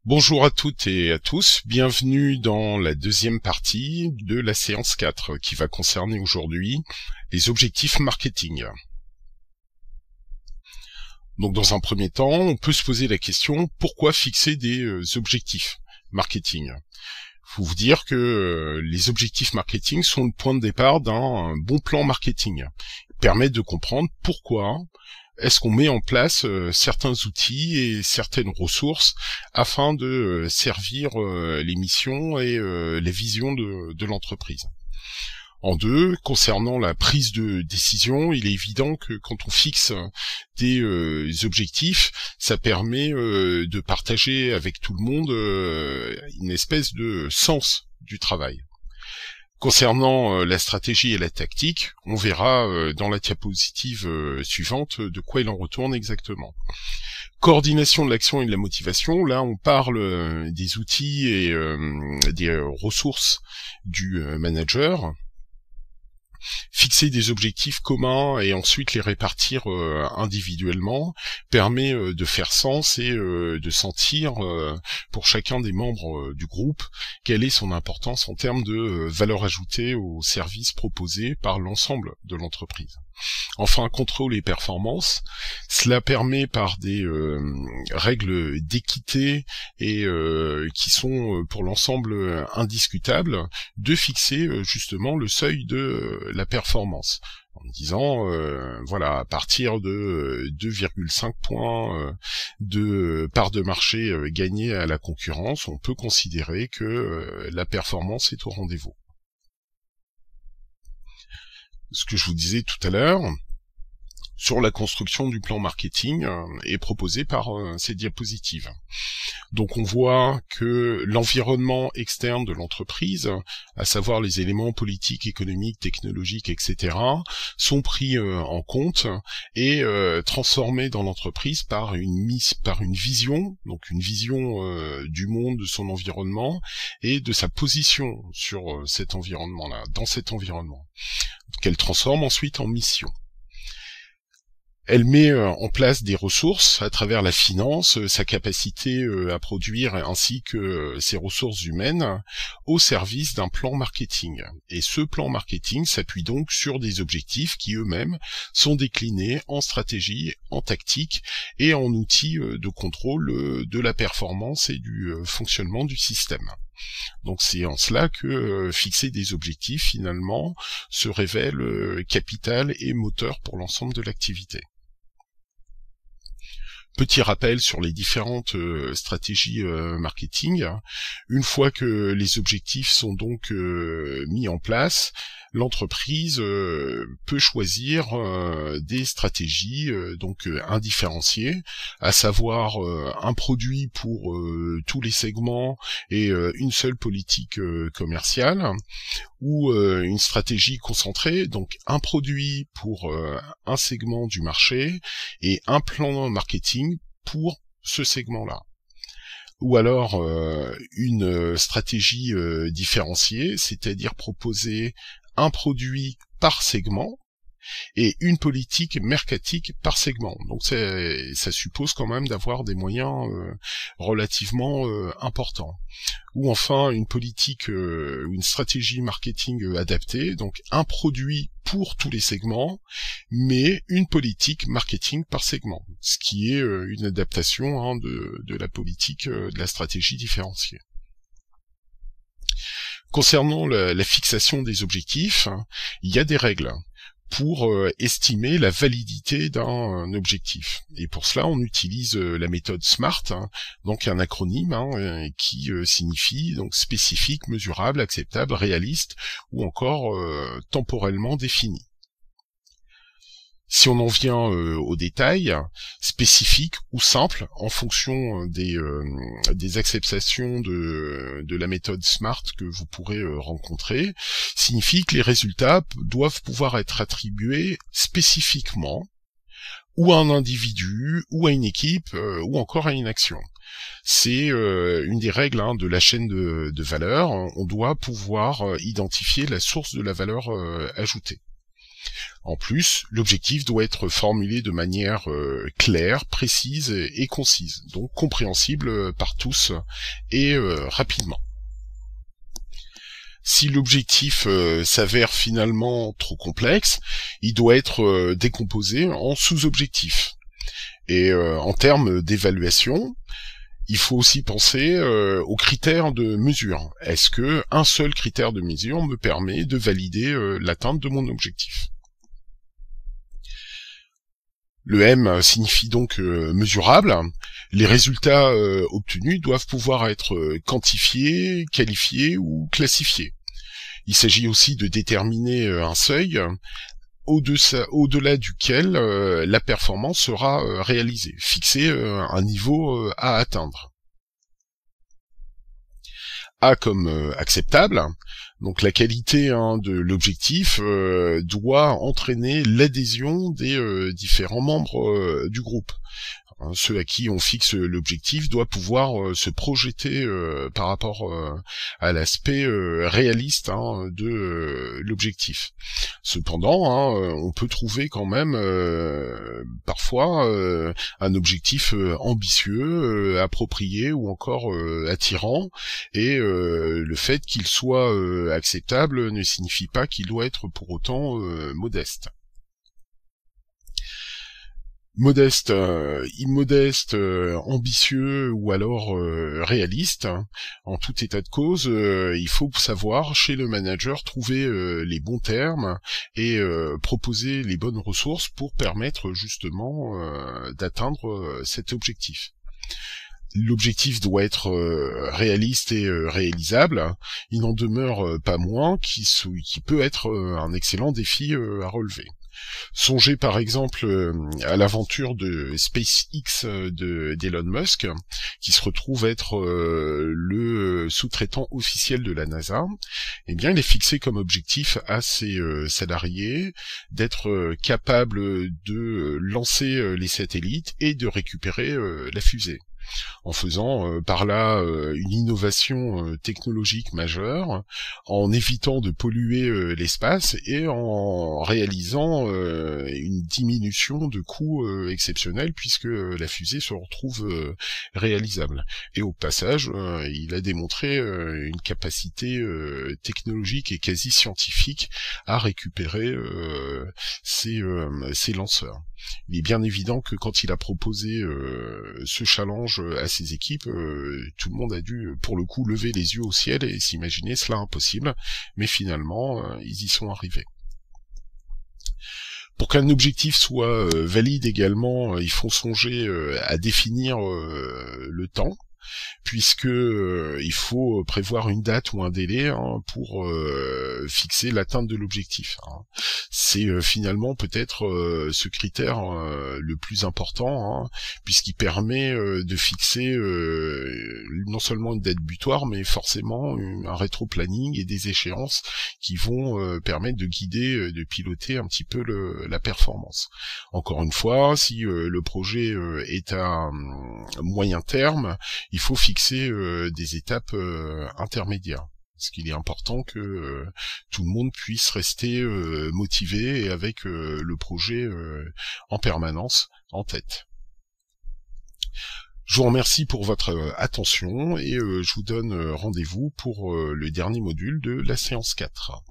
Bonjour à toutes et à tous, bienvenue dans la deuxième partie de la séance 4 qui va concerner aujourd'hui les objectifs marketing. Donc dans un premier temps, on peut se poser la question pourquoi fixer des objectifs marketing. Faut vous dire que les objectifs marketing sont le point de départ d'un bon plan marketing. Ils permettent de comprendre pourquoi est-ce qu'on met en place certains outils et certaines ressources afin de servir les missions et les visions de l'entreprise. En deux, concernant la prise de décision, il est évident que quand on fixe des objectifs, ça permet de partager avec tout le monde une espèce de sens du travail. Concernant la stratégie et la tactique, on verra dans la diapositive suivante de quoi il en retourne exactement. Coordination de l'action et de la motivation, là on parle des outils et des ressources du manager. Fixer des objectifs communs et ensuite les répartir individuellement permet de faire sens et de sentir pour chacun des membres du groupe quelle est son importance en termes de valeur ajoutée aux services proposés par l'ensemble de l'entreprise. Enfin, contrôle et performance, cela permet par des règles d'équité et qui sont pour l'ensemble indiscutables de fixer justement le seuil de la performance en disant voilà, à partir de 2,5 points de part de marché gagnée à la concurrence, on peut considérer que la performance est au rendez-vous. Ce que je vous disais tout à l'heure sur la construction du plan marketing est proposé par ces diapositives. Donc on voit que l'environnement externe de l'entreprise, à savoir les éléments politiques, économiques, technologiques, etc., sont pris en compte et transformés dans l'entreprise par une vision, donc une vision du monde, de son environnement et de sa position sur cet environnement-là, dans cet environnement, qu'elle transforme ensuite en mission. Elle met en place des ressources à travers la finance, sa capacité à produire ainsi que ses ressources humaines au service d'un plan marketing. Et ce plan marketing s'appuie donc sur des objectifs qui eux-mêmes sont déclinés en stratégie, en tactique et en outils de contrôle de la performance et du fonctionnement du système. Donc c'est en cela que fixer des objectifs finalement se révèle capital et moteur pour l'ensemble de l'activité. Petit rappel sur les différentes stratégies marketing. Une fois que les objectifs sont donc mis en place, l'entreprise peut choisir des stratégies donc indifférenciées, à savoir un produit pour tous les segments et une seule politique commerciale, ou une stratégie concentrée, donc un produit pour un segment du marché et un plan marketing pour ce segment-là. Ou alors une stratégie différenciée, c'est-à-dire proposer un produit par segment et une politique mercatique par segment. Donc ça suppose quand même d'avoir des moyens relativement importants. Ou enfin une politique, une stratégie marketing adaptée, donc un produit pour tous les segments, mais une politique marketing par segment, ce qui est une adaptation de la politique, de la stratégie différenciée. Concernant la fixation des objectifs, il y a des règles pour estimer la validité d'un objectif. Et pour cela, on utilise la méthode SMART, donc un acronyme qui signifie donc spécifique, mesurable, acceptable, réaliste ou encore temporellement défini. Si on en vient au détail, spécifique ou simple, en fonction des acceptations de la méthode SMART que vous pourrez rencontrer, signifie que les résultats doivent pouvoir être attribués spécifiquement, ou à un individu, ou à une équipe, ou encore à une action. C'est une des règles de la chaîne de valeur. On doit pouvoir identifier la source de la valeur ajoutée. En plus, l'objectif doit être formulé de manière claire, précise et concise, donc compréhensible par tous et rapidement. Si l'objectif s'avère finalement trop complexe, il doit être décomposé en sous-objectifs. Et en termes d'évaluation, il faut aussi penser aux critères de mesure. Est-ce que un seul critère de mesure me permet de valider l'atteinte de mon objectif ? Le M signifie donc mesurable. Les résultats obtenus doivent pouvoir être quantifiés, qualifiés ou classifiés. Il s'agit aussi de déterminer un seuil au-delà duquel la performance sera réalisée, fixer un niveau à atteindre. A comme acceptable, donc la qualité de l'objectif doit entraîner l'adhésion des différents membres du groupe. Ceux à qui on fixe l'objectif doivent pouvoir se projeter par rapport à l'aspect réaliste de l'objectif. Cependant, on peut trouver quand même parfois un objectif ambitieux, approprié ou encore attirant, et le fait qu'il soit acceptable ne signifie pas qu'il doit être pour autant modeste. Modeste, immodeste, ambitieux ou alors réaliste, en tout état de cause, il faut savoir chez le manager trouver les bons termes et proposer les bonnes ressources pour permettre justement d'atteindre cet objectif. L'objectif doit être réaliste et réalisable. Il n'en demeure pas moins qui peut être un excellent défi à relever. Songez par exemple à l'aventure de SpaceX d'Elon Musk, qui se retrouve être le sous-traitant officiel de la NASA. Eh bien, il est fixé comme objectif à ses salariés d'être capable de lancer les satellites et de récupérer la fusée, en faisant par là une innovation technologique majeure, en évitant de polluer l'espace et en réalisant une diminution de coûts exceptionnels, puisque la fusée se retrouve réalisable. Et au passage, il a démontré une capacité technologique et quasi scientifique à récupérer ces lanceurs. Il est bien évident que quand il a proposé ce challenge à ses équipes, tout le monde a dû, pour le coup, lever les yeux au ciel et s'imaginer cela impossible, mais finalement, ils y sont arrivés. Pour qu'un objectif soit valide également, il faut songer à définir le temps, puisque il faut prévoir une date ou un délai pour fixer l'atteinte de l'objectif. C'est finalement peut-être ce critère le plus important, puisqu'il permet de fixer non seulement une date butoir, mais forcément un rétro-planning et des échéances qui vont permettre de guider, de piloter un petit peu la performance. Encore une fois, si le projet est à moyen terme, il faut fixer des étapes intermédiaires. Parce qu'il est important que tout le monde puisse rester motivé et avec le projet en permanence en tête. Je vous remercie pour votre attention et je vous donne rendez-vous pour le dernier module de la séance 4.